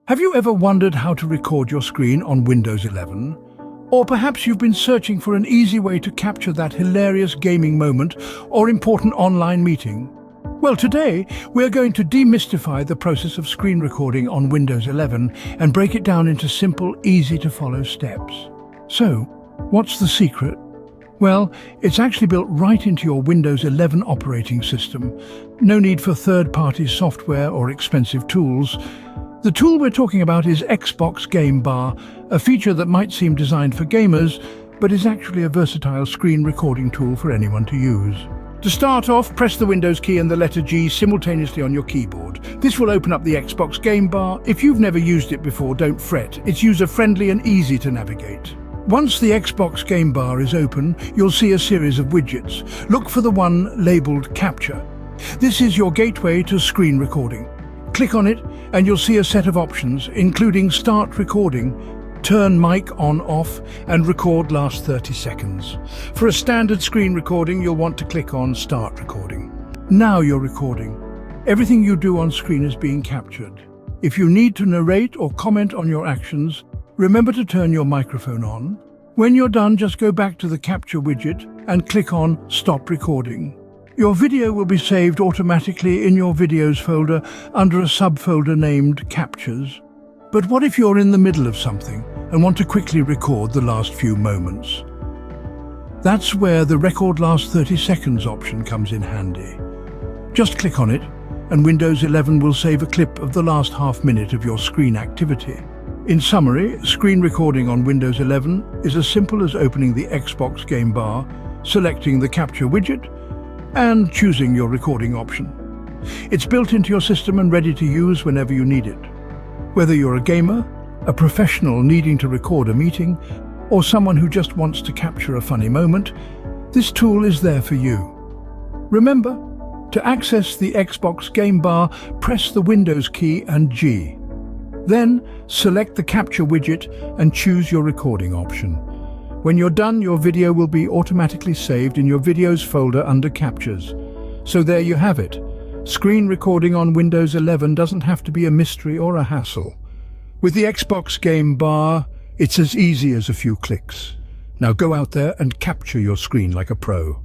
Have you ever wondered how to record your screen on Windows 11? Or perhaps you've been searching for an easy way to capture that hilarious gaming moment or important online meeting? Well, today we're going to demystify the process of screen recording on Windows 11 and break it down into simple, easy-to-follow steps. So, what's the secret? Well, it's actually built right into your Windows 11 operating system. No need for third-party software or expensive tools. The tool we're talking about is Xbox Game Bar, a feature that might seem designed for gamers, but is actually a versatile screen recording tool for anyone to use. To start off, press the Windows key and the letter G simultaneously on your keyboard. This will open up the Xbox Game Bar. If you've never used it before, don't fret. It's user-friendly and easy to navigate. Once the Xbox Game Bar is open, you'll see a series of widgets. Look for the one labeled Capture. This is your gateway to screen recording. Click on it and you'll see a set of options, including Start Recording, Turn Mic On/Off, and Record Last 30 Seconds. For a standard screen recording, you'll want to click on Start Recording. Now you're recording. Everything you do on screen is being captured. If you need to narrate or comment on your actions, remember to turn your microphone on. When you're done, just go back to the Capture widget and click on Stop Recording. Your video will be saved automatically in your Videos folder under a subfolder named Captures. But what if you're in the middle of something and want to quickly record the last few moments? That's where the Record Last 30 Seconds option comes in handy. Just click on it and Windows 11 will save a clip of the last half minute of your screen activity. In summary, screen recording on Windows 11 is as simple as opening the Xbox Game Bar, selecting the Capture widget, and choosing your recording option. It's built into your system and ready to use whenever you need it. Whether you're a gamer, a professional needing to record a meeting, or someone who just wants to capture a funny moment, this tool is there for you. Remember, to access the Xbox Game Bar, press the Windows key and G. Then, select the Capture widget and choose your recording option. When you're done, your video will be automatically saved in your Videos folder under Captures. So there you have it. Screen recording on Windows 11 doesn't have to be a mystery or a hassle. With the Xbox Game Bar, it's as easy as a few clicks. Now go out there and capture your screen like a pro.